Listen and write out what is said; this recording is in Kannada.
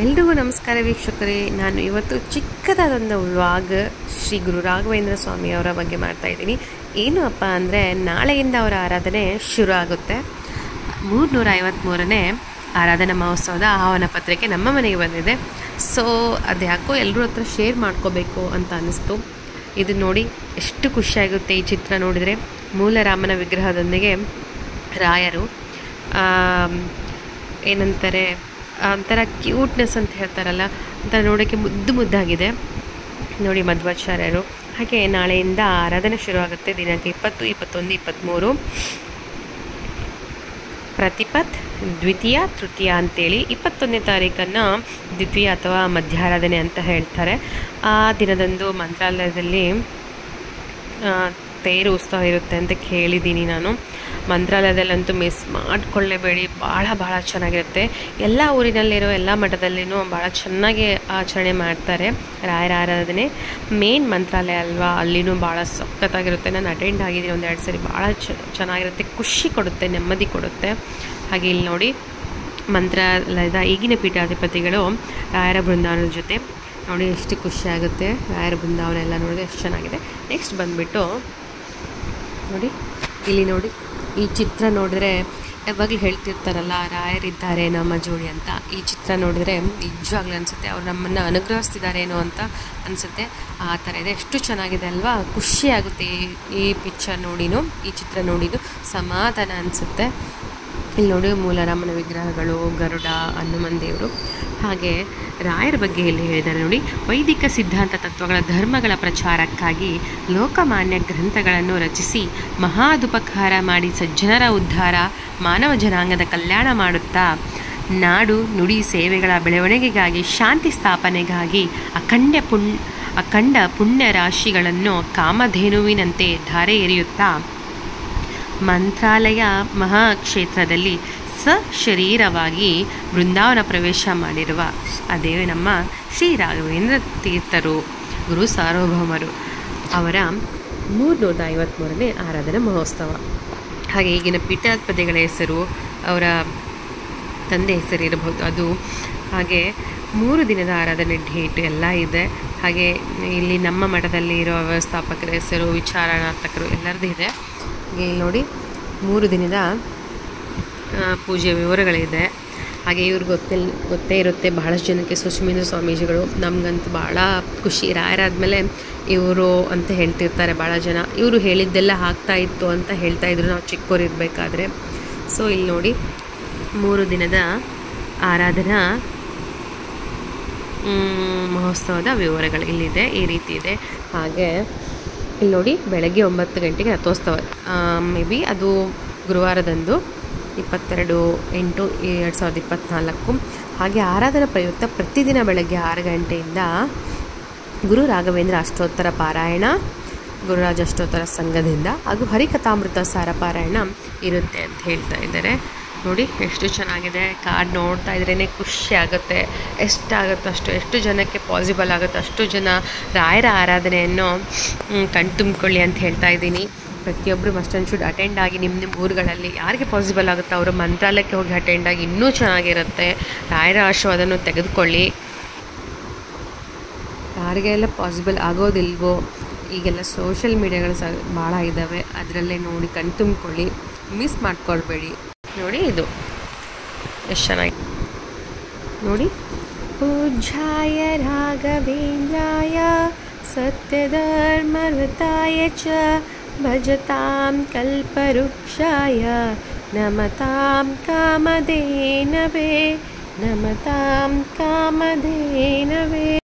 ಎಲ್ರಿಗೂ ನಮಸ್ಕಾರ ವೀಕ್ಷಕರೇ. ನಾನು ಇವತ್ತು ಚಿಕ್ಕದಾದೊಂದು ವ್ಲಾಗ್ ಶ್ರೀ ಗುರು ರಾಘವೇಂದ್ರ ಸ್ವಾಮಿಯವರ ಬಗ್ಗೆ ಮಾಡ್ತಾ ಇದ್ದೀನಿ. ಏನು ಅಪ್ಪ ಅಂದರೆ, ನಾಳೆಯಿಂದ ಅವರ ಆರಾಧನೆ ಶುರು ಆಗುತ್ತೆ. 353ನೇ ಆರಾಧನಾ ಮಹೋತ್ಸವದ ಆಹ್ವಾನ ಪತ್ರಿಕೆ ನಮ್ಮ ಮನೆಗೆ ಬಂದಿದೆ. ಸೊ ಅದು ಯಾಕೋ ಎಲ್ಲರೂ ಹತ್ರ ಶೇರ್ ಮಾಡ್ಕೋಬೇಕು ಅಂತ ಅನ್ನಿಸ್ತು. ಇದು ನೋಡಿ ಎಷ್ಟು ಖುಷಿಯಾಗುತ್ತೆ. ಈ ಚಿತ್ರ ನೋಡಿದರೆ ಮೂಲ ರಾಮನ ವಿಗ್ರಹದೊಂದಿಗೆ ರಾಯರು ಏನಂತಾರೆ, ಒಂಥರ ಕ್ಯೂಟ್ನೆಸ್ ಅಂತ ಹೇಳ್ತಾರಲ್ಲ, ಒಂಥರ ನೋಡೋಕ್ಕೆ ಮುದ್ದಾಗಿದೆ ನೋಡಿ ಮಧ್ವಾಚಾರ್ಯರು. ಹಾಗೆ ನಾಳೆಯಿಂದ ಆರಾಧನೆ ಶುರುವಾಗುತ್ತೆ. ದಿನಾಂಕ 20, 21, 23 ಪ್ರತಿಪತ್, ದ್ವಿತೀಯ, ತೃತೀಯ ಅಂತೇಳಿ 21ನೇ ತಾರೀಕನ್ನು ದ್ವಿತೀಯ ಅಥವಾ ಮಧ್ಯಾರಾಧನೆ ಅಂತ ಹೇಳ್ತಾರೆ. ಆ ದಿನದಂದು ಮಂತ್ರಾಲಯದಲ್ಲಿ ತೇರು ಉತ್ಸವ ಇರುತ್ತೆ ಅಂತ ಕೇಳಿದ್ದೀನಿ ನಾನು. ಮಂತ್ರಾಲಯದಲ್ಲಂತೂ ಮಿಸ್ ಮಾಡಿಕೊಳ್ಳೇಬೇಡಿ, ಭಾಳ ಚೆನ್ನಾಗಿರುತ್ತೆ. ಎಲ್ಲ ಊರಿನಲ್ಲಿರೋ ಎಲ್ಲ ಮಠದಲ್ಲಿನೂ ಭಾಳ ಚೆನ್ನಾಗಿ ಆಚರಣೆ ಮಾಡ್ತಾರೆ ರಾಯರ ಆರಾಧನೆ. ಮೇನ್ ಮಂತ್ರಾಲಯ ಅಲ್ವಾ, ಅಲ್ಲಿನೂ ಭಾಳ ಸಖತ್ತಾಗಿರುತ್ತೆ. ನಾನು ಅಟೆಂಡ್ ಆಗಿದ್ದೀನಿ 1-2 ಸರಿ. ಭಾಳ ಚೆನ್ನಾಗಿರುತ್ತೆ, ಖುಷಿ ಕೊಡುತ್ತೆ, ನೆಮ್ಮದಿ ಕೊಡುತ್ತೆ. ಹಾಗೆ ಇಲ್ಲಿ ನೋಡಿ ಮಂತ್ರಾಲಯದ ಈಗಿನ ಪೀಠಾಧಿಪತಿಗಳು ರಾಯರ ಬೃಂದಾವನದ ಜೊತೆ ನೋಡಿ ಎಷ್ಟು ಖುಷಿಯಾಗುತ್ತೆ. ರಾಯರ ಬೃಂದಾವನ ಎಲ್ಲ ನೋಡಿದ್ರೆ ಎಷ್ಟು ಚೆನ್ನಾಗಿದೆ. ನೆಕ್ಸ್ಟ್ ಬಂದುಬಿಟ್ಟು ನೋಡಿ, ಇಲ್ಲಿ ನೋಡಿ ಈ ಚಿತ್ರ ನೋಡಿದ್ರೆ ಯಾವಾಗಲೂ ಹೇಳ್ತಿರ್ತಾರಲ್ಲ, ರಾಯರಿದ್ದಾರೆ ನಮ್ಮ ಜೋಡಿ ಅಂತ. ಈ ಚಿತ್ರ ನೋಡಿದ್ರೆ ನಿಜವಾಗ್ಲೂ ಅನಿಸುತ್ತೆ ಅವ್ರು ನಮ್ಮನ್ನು ಅನುಗ್ರಹಿಸ್ತಿದ್ದಾರೇನೋ ಅಂತ ಅನಿಸುತ್ತೆ. ಆ ಥರ ಇದೆ, ಎಷ್ಟು ಚೆನ್ನಾಗಿದೆ ಅಲ್ವಾ. ಖುಷಿಯಾಗುತ್ತೆ ಈ ಪಿಕ್ಚರ್ ನೋಡಿನೂ, ಈ ಚಿತ್ರ ನೋಡಿನೂ ಸಮಾಧಾನ ಅನಿಸುತ್ತೆ. ಇಲ್ಲಿ ನೋಡಿ ಮೂಲರಾಮನ ವಿಗ್ರಹಗಳು, ಗರುಡ, ಹನುಮನ್ ದೇವರು. ಹಾಗೆ ರಾಯರ ಬಗ್ಗೆ ಇಲ್ಲಿ ಹೇಳಿದ್ದಾರೆ ನೋಡಿ. ವೈದಿಕ ಸಿದ್ಧಾಂತ ತತ್ವಗಳ ಧರ್ಮಗಳ ಪ್ರಚಾರಕ್ಕಾಗಿ ಲೋಕಮಾನ್ಯ ಗ್ರಂಥಗಳನ್ನು ರಚಿಸಿ ಮಹಾದುಪಕಾರ ಮಾಡಿ ಸಜ್ಜನರ ಉದ್ಧಾರ, ಮಾನವ ಜನಾಂಗದ ಕಲ್ಯಾಣ ಮಾಡುತ್ತಾ ನಾಡು ನುಡಿ ಸೇವೆಗಳ ಬೆಳವಣಿಗೆಗಾಗಿ, ಶಾಂತಿ ಸ್ಥಾಪನೆಗಾಗಿ ಅಖಂಡ ಪುಣ್ಯ ರಾಶಿಗಳನ್ನು ಕಾಮಧೇನುವಿನಂತೆ ಧಾರೆ ಎರೆಯುತ್ತಾ ಮಂತ್ರಾಲಯ ಮಹಾಕ್ಷೇತ್ರದಲ್ಲಿ ಸಶರೀರವಾಗಿ ಬೃಂದಾವನ ಪ್ರವೇಶ ಮಾಡಿರುವ ಅದೇ ನಮ್ಮ ಶ್ರೀ ರಾಘವೇಂದ್ರ ತೀರ್ಥರು, ಗುರು ಸಾರ್ವಭೌಮರು ಅವರ 353ನೇ ಆರಾಧನಾ ಮಹೋತ್ಸವ. ಹಾಗೆ ಈಗಿನ ಪೀಠಾಧಿಪತಿಗಳ ಹೆಸರು, ಅವರ ತಂದೆ ಹೆಸರು ಇರಬಹುದು ಅದು. ಹಾಗೆ 3 ದಿನದ ಆರಾಧನೆ ಡೇಟ್ ಎಲ್ಲ ಇದೆ. ಹಾಗೆ ಇಲ್ಲಿ ನಮ್ಮ ಮಠದಲ್ಲಿ ಇರೋ ವ್ಯವಸ್ಥಾಪಕರ ಹೆಸರು, ವಿಚಾರಣಾರ್ಥಕರು ಎಲ್ಲರದ್ದು ಇದೆ. ಹಾಗೆ ಇಲ್ಲಿ ನೋಡಿ 3 ದಿನದ ಪೂಜೆಯ ವಿವರಗಳಿದೆ. ಹಾಗೆ ಇವ್ರಿಗೆ ಗೊತ್ತೇ ಇರುತ್ತೆ ಬಹಳಷ್ಟು ಜನಕ್ಕೆ, ಸುಶ್ಮೇಂದ್ರ ಸ್ವಾಮೀಜಿಗಳು. ನಮಗಂತೂ ಭಾಳ ಖುಷಿ, ರಾಯರಾದ್ಮೇಲೆ ಇವರು ಅಂತ ಹೇಳ್ತಿರ್ತಾರೆ ಭಾಳ ಜನ. ಇವರು ಹೇಳಿದ್ದೆಲ್ಲ ಆಗ್ತಾ ಇತ್ತು ಅಂತ ಹೇಳ್ತಾಯಿದ್ರು ನಾವು ಚಿಕ್ಕವರಿರಬೇಕಾದ್ರೆ. ಸೊ ಇಲ್ಲಿ ನೋಡಿ 3 ದಿನದ ಆರಾಧನಾ ಮಹೋತ್ಸವದ ವಿವರಗಳು ಇಲ್ಲಿದೆ, ಈ ರೀತಿ ಇದೆ. ಹಾಗೆ ಇಲ್ಲಿ ನೋಡಿ ಬೆಳಗ್ಗೆ 9 ಗಂಟೆಗೆ ರಥೋತ್ಸವ, ಮೇ ಬಿ ಅದು ಗುರುವಾರದಂದು 22/8/2024. ಹಾಗೆ ಆರಾಧನಾ ಪ್ರಯುಕ್ತ ಪ್ರತಿದಿನ ಬೆಳಗ್ಗೆ 6 ಗಂಟೆಯಿಂದ ಗುರು ರಾಘವೇಂದ್ರ ಅಷ್ಟೋತ್ತರ ಪಾರಾಯಣ, ಗುರುರಾಜ ಅಷ್ಟೋತ್ತರ ಸಂಘದಿಂದ ಹಾಗೂ ಹರಿಕಥಾಮೃತ ಸಾರ ಪಾರಾಯಣ ಇರುತ್ತೆ ಅಂತ ಹೇಳ್ತಾ ಇದ್ದಾರೆ. ನೋಡಿ ಎಷ್ಟು ಚೆನ್ನಾಗಿದೆ. ಕಾರ್ಡ್ ನೋಡ್ತಾ ಇದ್ರೇ ಖುಷಿ ಆಗುತ್ತೆ. ಎಷ್ಟಾಗುತ್ತೋ ಅಷ್ಟು, ಎಷ್ಟು ಜನಕ್ಕೆ ಪಾಸಿಬಲ್ ಆಗುತ್ತೋ ಅಷ್ಟು ಜನ ರಾಯರ ಆರಾಧನೆಯನ್ನು ಕಣ್ತುಂಬಿಕೊಳ್ಳಿ ಅಂತ ಹೇಳ್ತಾ ಇದ್ದೀನಿ. ಪ್ರತಿಯೊಬ್ಬರು ಮಸ್ಟ್ ಆ್ಯಂಡ್ ಶುಡ್ ಅಟೆಂಡ್ ಆಗಿ ನಿಮ್ಮ ಊರುಗಳಲ್ಲಿ ಯಾರಿಗೆ ಪಾಸಿಬಲ್ ಆಗುತ್ತೋ ಅವರು ಮಂತ್ರಾಲಯಕ್ಕೆ ಹೋಗಿ ಅಟೆಂಡ್ ಆಗಿ ಇನ್ನೂ ಚೆನ್ನಾಗಿರುತ್ತೆ. ರಾಯರ ಆಶೀರ್ವಾದನೂ ತೆಗೆದುಕೊಳ್ಳಿ. ಯಾರಿಗೆಲ್ಲ ಪಾಸಿಬಲ್ ಆಗೋದಿಲ್ವೋ, ಈಗೆಲ್ಲ ಸೋಷಿಯಲ್ ಮೀಡಿಯಾಗಳು ಭಾಳ ಇದ್ದಾವೆ, ಅದರಲ್ಲೇ ನೋಡಿ ಕಣ್ತುಂಬಿಕೊಳ್ಳಿ, ಮಿಸ್ ಮಾಡ್ಕೊಳ್ಬೇಡಿ. ನೋಡಿ ಇದು ಎಷ್ಟು ಚೆನ್ನಾಗಿ ನೋಡಿ. ಪೂಜ್ಯಾಯ ರಾಘವೇಂದ್ರಾಯ ಸತ್ಯಧರ್ಮರತಾಯ ಚ ಭಜತಾಂ ಕಲ್ಪವೃಕ್ಷಾಯ ನಮತಾಂ ಕಾಮಧೇನವೇ.